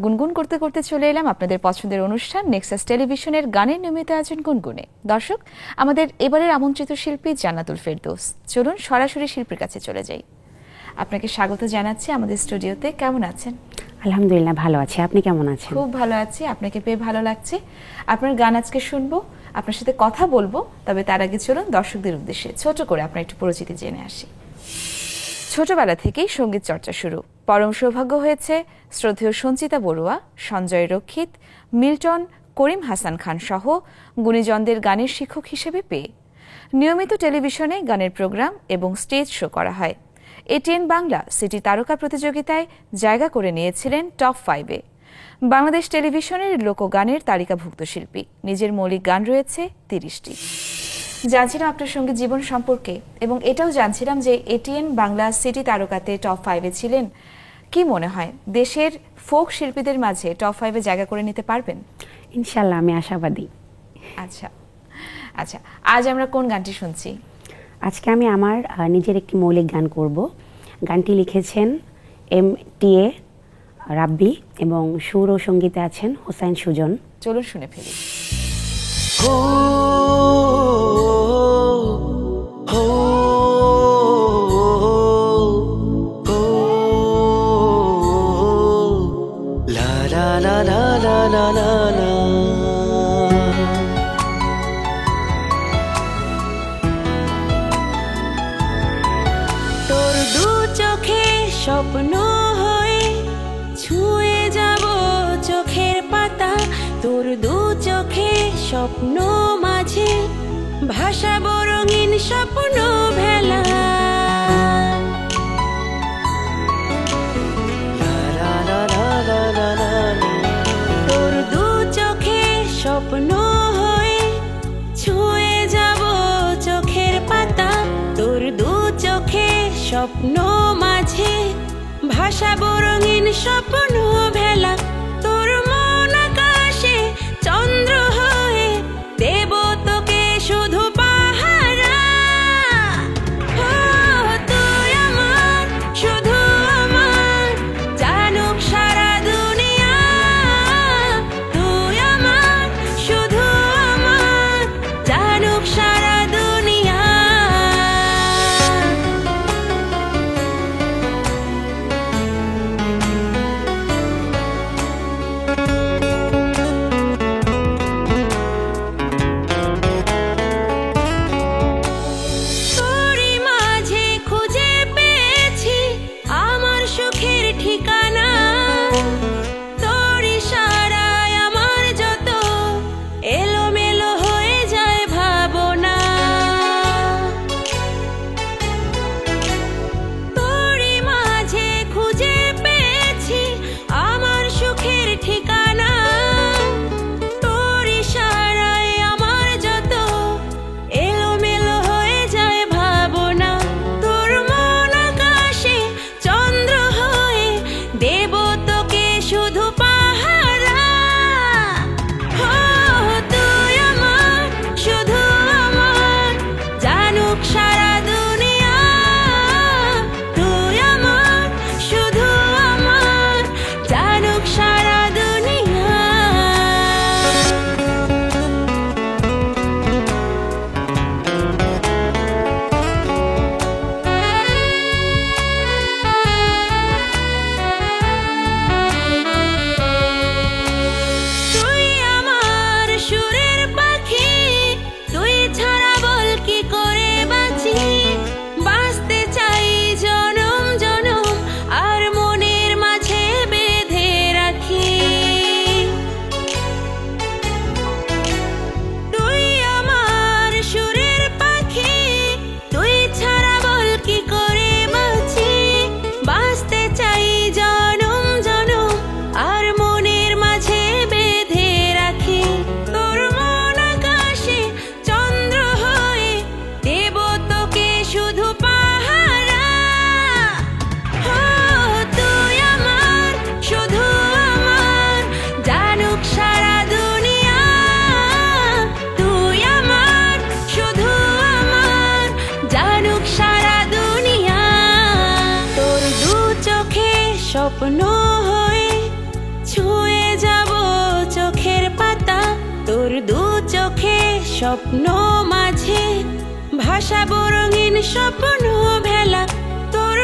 গুনগুন করতে করতে চলে এলাম আপনাদের পছন্দের অনুষ্ঠান নেক্সাস টেলিভিশনের গানের নিয়মিত আয়োজন গুনগুনে। দর্শক, আমাদের এবারের আমন্ত্রিত শিল্পী জান্নাতুল ফেরদৌস। চলুন সরাসরি শিল্পীর কাছে চলে যাই। আপনাকে স্বাগত জানাচ্ছি আমাদের স্টুডিওতে। কেমন আছেন? আলহামদুলিল্লাহ, ভালো আছি। আপনি কেমন আছেন? খুব ভালো আছি, আপনাকে পেয়ে ভালো লাগছে। আপনার গান আজকে শুনবো, আপনার সাথে কথা বলবো, তবে তার আগে চলুন দর্শকদের উদ্দেশ্যে ছোট করে আপনার একটু পরিচিতি জেনে আসি। ছোটবেলা থেকেই সঙ্গীত চর্চা শুরু। পরম সৌভাগ্য হয়েছে শ্রদ্ধেয় সঞ্চিতা বড়ুয়া, সঞ্জয় রক্ষিত, মিল্টন, করিম হাসান খান সহ গুণীজনদের গানের শিক্ষক হিসেবে পেয়ে। নিয়মিত টেলিভিশনে গানের প্রোগ্রাম এবং স্টেজ শো করা হয়। এটিএন বাংলা সিটি তারকা প্রতিযোগিতায় জায়গা করে নিয়েছিলেন টপ 5-এ। বাংলাদেশ টেলিভিশনের লোকগানের তালিকাভুক্ত শিল্পী। নিজের মৌলিক গান রয়েছে 30টি। জানছিলাম আপনার সঙ্গে জীবন সম্পর্কে, এবং এটাও জানছিলাম যে এটিএন বাংলা সিটি তারকাতে টপ 5-এ ছিলেন। কি মনে হয়, দেশের ফোক শিল্পীদের মাঝে টপ 5-এ জায়গা করে নিতে পারবেন? ইনশাআল্লাহ, আমি আশাবাদী। আচ্ছা আচ্ছা, আজ আমরা কোন গানটি শুনছি? আজকে আমি আমার নিজের একটি মৌলিক গান করব। গানটি লিখেছেন MTA রাব্বি এবং সুর ও সঙ্গীতে আছেন হোসাইন সুজন। চলুন শুনে ফেলি। তোর দু চোখে স্বপ্ন হয়ে ছুঁয়ে যাব চোখের পাতা, তোর দু চোখে স্বপ্ন মাঝে ভাসাবো রঙিন স্বপ্ন ভেলা। তোর দু চোখে স্বপ্ন হয়ে ছুঁয়ে যাব চোখের পাতা, তোর দু চোখে স্বপ্ন মাঝে ভাসাবো রঙিন স্বপ্ন ভেলা। তোর মন আকাশে চন্দ্র হয়ে দেব তোকে শুধু পাহারা। তুই আমার, শুধু আমার, জানুক সারা দুনিয়া। তুই আমার, শুধু আমার, জানুক সারা দুনিয়া। তোরই মাঝে খুঁজে পেয়েছি আমার সুখের ঠিকানা। তোর ইশারায় আমার যত এলোমেলো হয়ে যায় ভাবনা। তোরই মাঝে খুঁজে পেয়েছি আমার সুখের ঠিকানা। তোর ইশারায় আমার যত এলোমেলো হয়ে যায় ভাবনা। তোর মন আকাশে চন্দ্র হয়ে দেব তোকে শুধু পাহারা। তুই আমার, শুধু আমার, জানুক সারা দুনিয়া। তুই আমার, শুধু আমার, জানুক সারা দুনিয়া। তুই আমার সুরের পাখি, তুই ছাড়া বল কি করে বাঁচি। বাঁচতে চাই জনম জনম, আর মনের মাঝে বেঁধে রাখি। তুই আমার সুরের পাখি, তুই ছাড়া বল কি করে বাঁচি। বাঁচতে চাই জনম জনম, আর মনের মাঝে বেঁধে রাখি। তোর মন আকাশে চন্দ্র হয়ে দেব তোকে শুধু পাহারা। তুই আমার, শুধু আমার, জানুক সারা দুনিয়া। তুই আমার, শুধু আমার, জানুক সারা দুনিয়া। তোর দু চোখে স্বপ্ন হয়ে ছুঁয়ে স্বপ্ন মাঝে ভাষাবো রঙিন স্বপ্ন ভেলা তোর